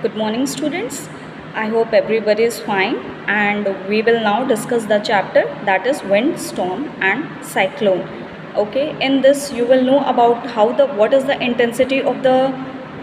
Good morning, students. I hope everybody is fine, and we will now discuss the chapter that is wind, storm, and cyclone. Okay, in this you will know about what is the intensity of the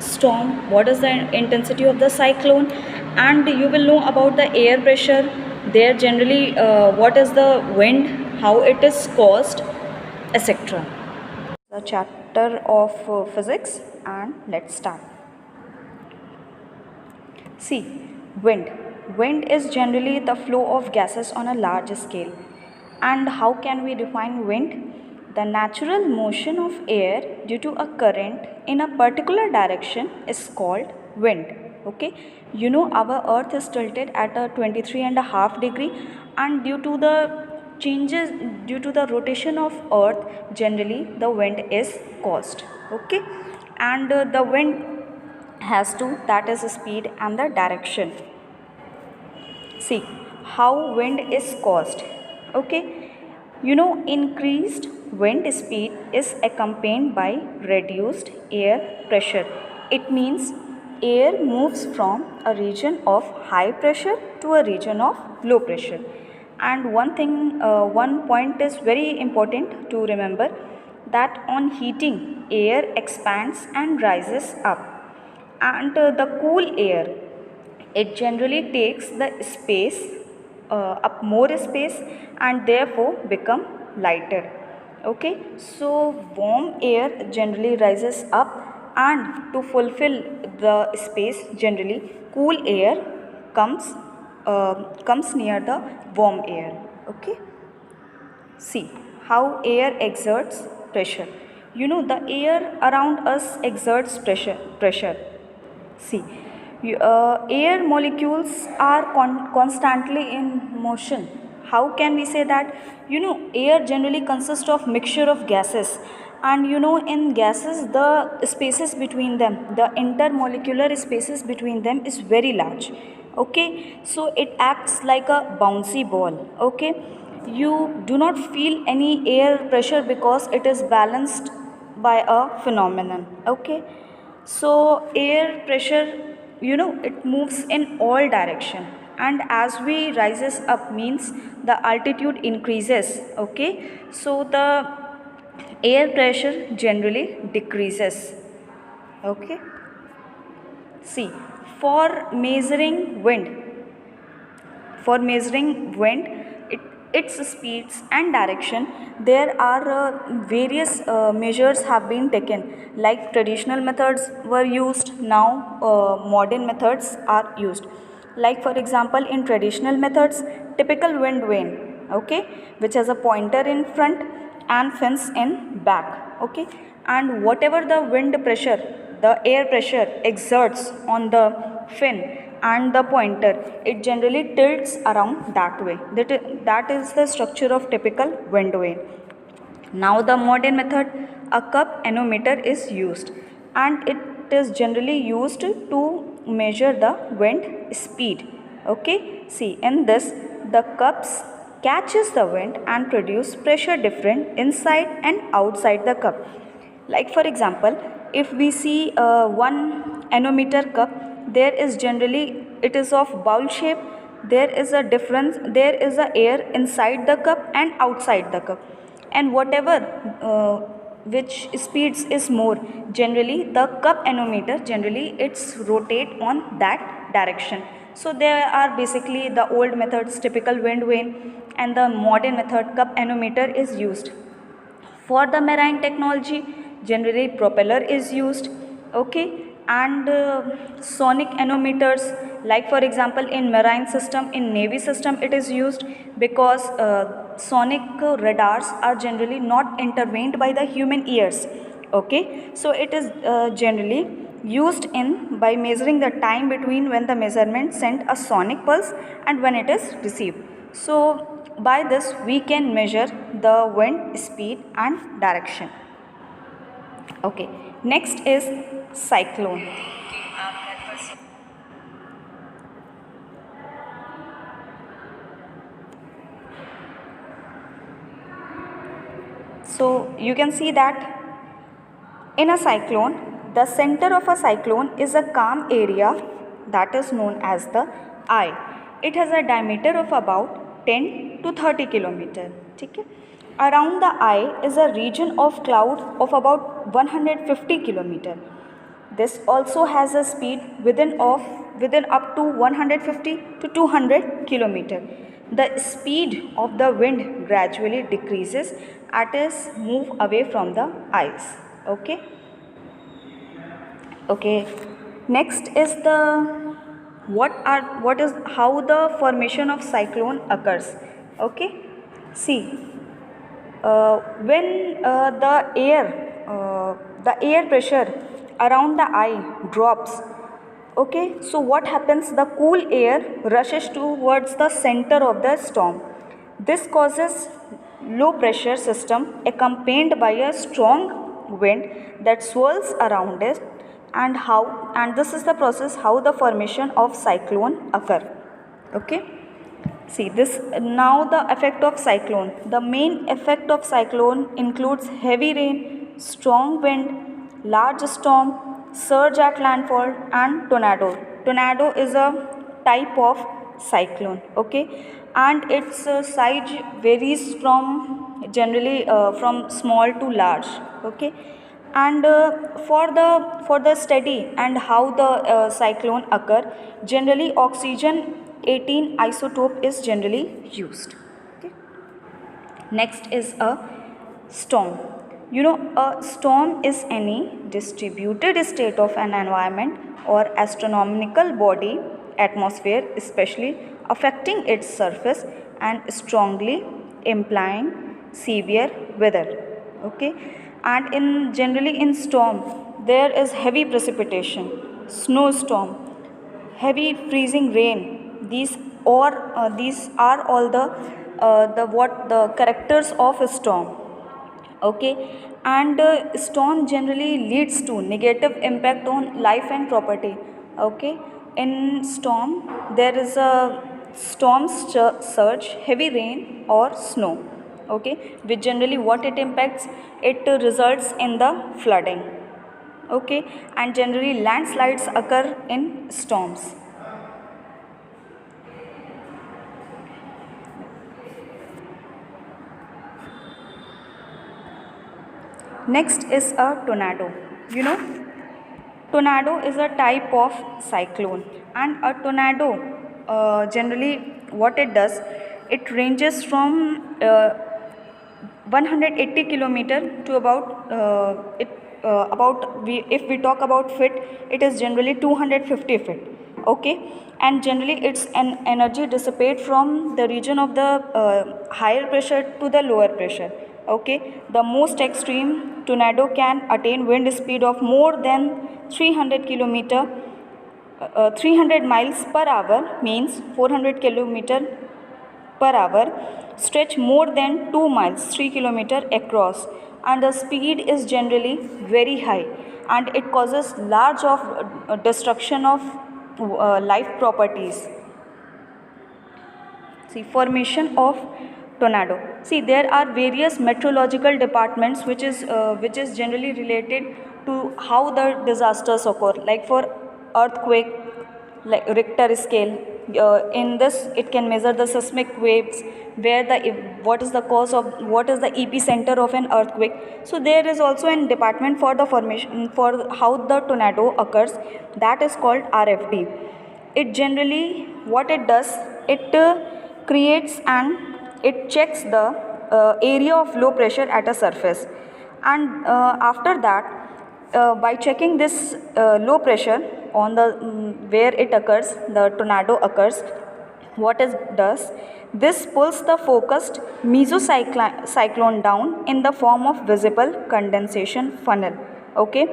storm, what is the intensity of the cyclone, and you will know about the air pressure. There generally, what is the wind, how it is caused, etc. The chapter of physics, and let's start. See, wind. Wind is generally the flow of gases on a large scale. And how can we define wind? The natural motion of air due to a current in a particular direction is called wind. Okay, you know our earth is tilted at a 23.5 degree, and due to the rotation of earth, generally the wind is caused. Okay, and the wind has to, that is speed and the direction. See how wind is caused. Okay, you know increased wind speed is accompanied by reduced air pressure. It means air moves from a region of high pressure to a region of low pressure. And one point is very important to remember, that on heating air expands and rises up, and the cool air, it generally takes the space, up more space, and therefore become lighter. Okay, so warm air generally rises up, and to fulfill the space, generally cool air comes comes near the warm air. Okay, see how air exerts pressure. You know the air around us exerts pressure. See, air molecules are constantly in motion. How can we say that? You know, air generally consists of mixture of gases, and you know, in gases, the spaces between them, the intermolecular spaces between them is very large. Okay, so it acts like a bouncy ball. Okay, you do not feel any air pressure because it is balanced by a phenomenon. Okay, so air pressure, you know, it moves in all direction, and as we rises up means the altitude increases. Okay, so the air pressure generally decreases. Okay, see, for measuring wind, for measuring wind, it, its speeds and direction, there are various measures have been taken. Like traditional methods were used, now modern methods are used. Like for example, in traditional methods, typical wind vane, okay, which has a pointer in front and fins in back. Okay, and whatever the wind pressure, the air pressure exerts on the fin and the pointer, it generally tilts around that way. That is the structure of typical wind vane. Now the modern method, a cup anemometer is used, and it is generally used to measure the wind speed. Okay, see in this, the cups catches the wind and produce pressure difference inside and outside the cup. Like for example, if we see one anemometer cup, there is generally, it is of bowl shape. There is a difference, there is a air inside the cup and outside the cup, and whatever which speeds is more, generally the cup anemometer generally it's rotate on that direction. So there are basically the old methods, typical wind vane, and the modern method, cup anemometer is used. For the marine technology, generally propeller is used. Okay, and sonic anemometers, like for example in marine system, in navy system it is used, because sonic radars are generally not intervened by the human ears. Okay, so it is generally used in by measuring the time between when the measurement sent a sonic pulse and when it is received. So by this we can measure the wind speed and direction. Okay, next is cyclone. So you can see that in a cyclone, the center of a cyclone is a calm area that is known as the eye. It has a diameter of about 10 to 30 kilometer. ठीक है. Around the eye is a region of cloud of about 150 kilometer. This also has a speed within up to 150 to 200 kilometer. The speed of the wind gradually decreases as it moves away from the eyes. Okay. Okay. Next is how the formation of cyclone occurs. Okay. See, when the air pressure around the eye drops, okay, so what happens, the cool air rushes towards the center of the storm. This causes low pressure system accompanied by a strong wind that swirls around it, and this is the process how the formation of cyclone occur. Okay. See this now, the effect of cyclone. The main effect of cyclone includes heavy rain, strong wind, large storm, surge at landfall, and tornado. Tornado is a type of cyclone. Okay, and its size varies from generally from small to large. Okay, and for the study and how the cyclone occur, generally oxygen 18 isotope is generally used. Okay. Next is a storm. You know, a storm is any distributed state of an environment or astronomical body, atmosphere especially, affecting its surface and strongly implying severe weather. Okay, and generally in storm there is heavy precipitation, snowstorm, heavy freezing rain. These are all the characters of a storm. Okay, and storm generally leads to negative impact on life and property. Okay, in storm there is a surge, heavy rain or snow. Okay, which generally what it impacts, it results in the flooding. Okay, and generally landslides occur in storms. Next is a tornado. You know, tornado is a type of cyclone, and a tornado generally what it does, it ranges from 180 kilometer to if we talk about feet, it is generally 250 feet. Okay, and generally it's an energy dissipate from the region of the higher pressure to the lower pressure. Okay, the most extreme tornado can attain wind speed of more than 300 miles per hour, means 400 kilometer per hour, stretch more than 2 miles, 3 kilometer across, and the speed is generally very high, and it causes large of destruction of life properties. See, formation of tornado. See, there are various meteorological departments which is generally related to how the disasters occur. Like for earthquake, like Richter scale. In this, it can measure the seismic waves, where what is the epicenter of an earthquake. So there is also a department for the formation for how the tornado occurs, that is called RFD. It generally what it does, it creates and it checks the area of low pressure at a surface, and after that by checking this low pressure on the where it occurs, the tornado occurs, what it does, this pulls the focused mesocyclone down in the form of visible condensation funnel. Okay,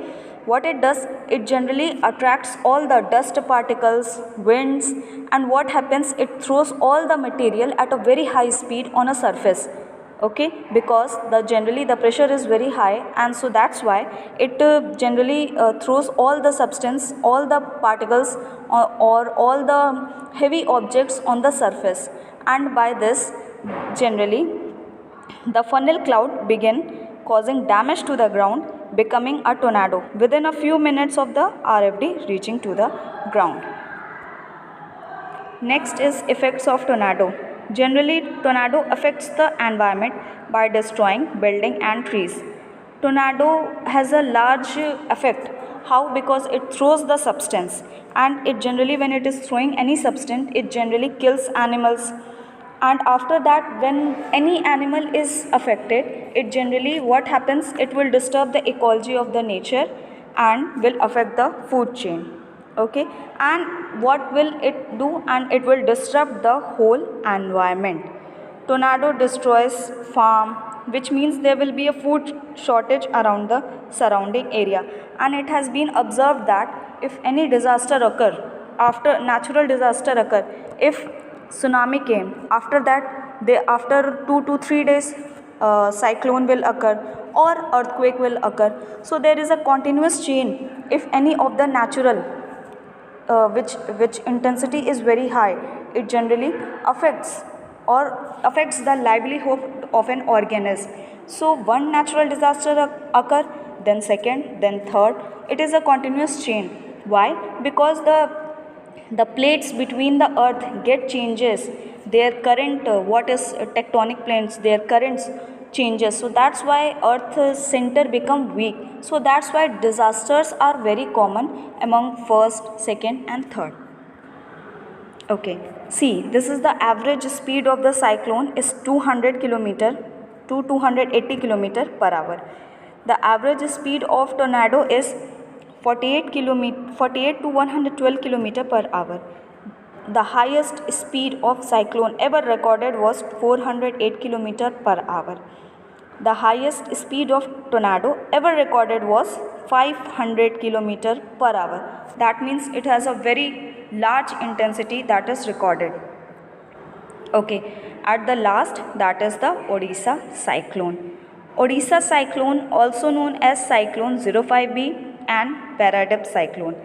what it does, it generally attracts all the dust particles, winds, and what happens, it throws all the material at a very high speed on a surface. Okay, because generally the pressure is very high, and so that's why it generally throws all the substance, all the particles, or all the heavy objects on the surface, and by this generally the funnel cloud begin causing damage to the ground, becoming a tornado within a few minutes of the RFD reaching to the ground. Next is effects of tornado. Generally, tornado affects the environment by destroying building and trees. Tornado has a large effect. How? Because it throws the substance, and it generally, when it is throwing any substance, it generally kills animals. And after that, when any animal is affected, it generally, what happens, it will disturb the ecology of the nature and will affect the food chain. Okay, and what will it do? And it will disrupt the whole environment. Tornado destroys farm, which means there will be a food shortage around the surrounding area. And it has been observed that if any disaster occur, after natural disaster occur, if tsunami came, after that, after 2 to 3 days, cyclone will occur or earthquake will occur. So there is a continuous chain. If any of the natural which intensity is very high, it generally affects or affects the livelihood of an organism. So one natural disaster occur, then second, then third. It is a continuous chain. Why? Because the plates between the earth get changes, their current, what is tectonic plates, their currents changes. So that's why earth's center become weak. So that's why disasters are very common among first, second and third. Okay, see, this is the average speed of the cyclone is 200 kilometer to 280 kilometer per hour. The average speed of tornado is 48 to 112 kilometer per hour. The highest speed of cyclone ever recorded was 408 kilometer per hour. The highest speed of tornado ever recorded was 500 kilometer per hour. That means it has a very large intensity that is recorded. Okay, at the last, that is the Odisha cyclone. Odisha cyclone, also known as cyclone 05B and Paradip cyclone.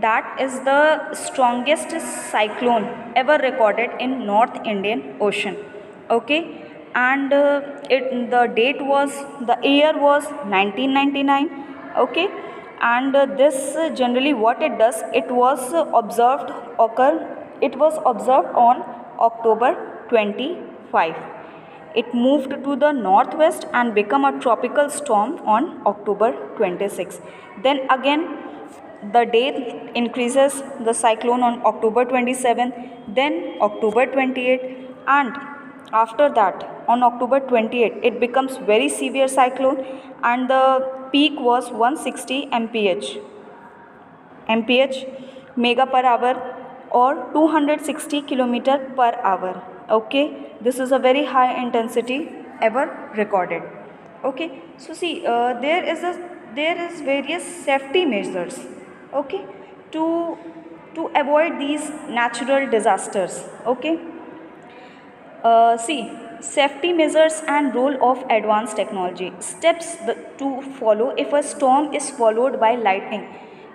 That is the strongest cyclone ever recorded in North Indian Ocean. Okay, and the date was, the year was 1999. Okay, and this generally what it does, it was observed on October 25. It moved to the northwest and became a tropical storm on October 26. Then again the date increases, the cyclone on October 27, then October 28, and after that on October 28 it becomes very severe cyclone, and the peak was 160 mph mega per hour or 260 kilometer per hour. Okay, this is a very high intensity ever recorded. Okay, so see, there is various safety measures, okay, to avoid these natural disasters. Okay, see, safety measures and role of advanced technology. Steps to follow if a storm is followed by lightning.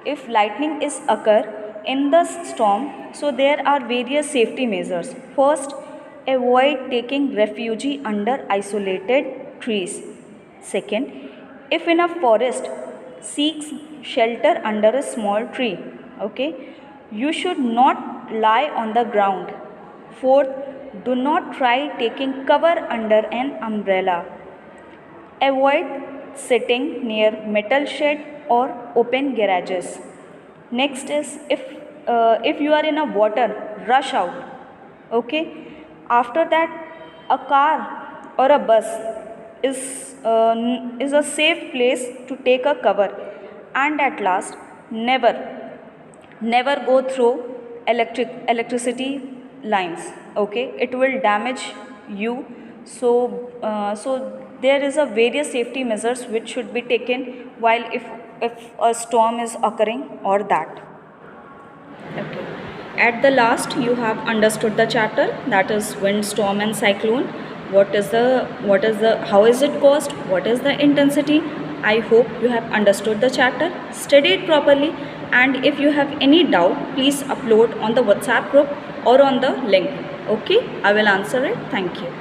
If lightning is occur in the storm, so there are various safety measures. First, avoid taking refuge under isolated trees. Second, if in a forest, seek shelter under a small tree. Okay, you should not lie on the ground. Fourth, do not try taking cover under an umbrella. Avoid sitting near metal shed or open garages. Next is, if you are in a water, rush out. Okay, after that, a car or a bus is a safe place to take a cover. And at last, never go through electricity lines. Okay, it will damage you. So there is a various safety measures which should be taken while if a storm is occurring or that. Okay, at the last you have understood the chapter, that is wind, storm and cyclone. What is the how is it caused, what is the intensity. I hope you have understood the chapter, study it properly, and if you have any doubt, please upload on the WhatsApp group or on the link. Okay, I will answer it. Thank you.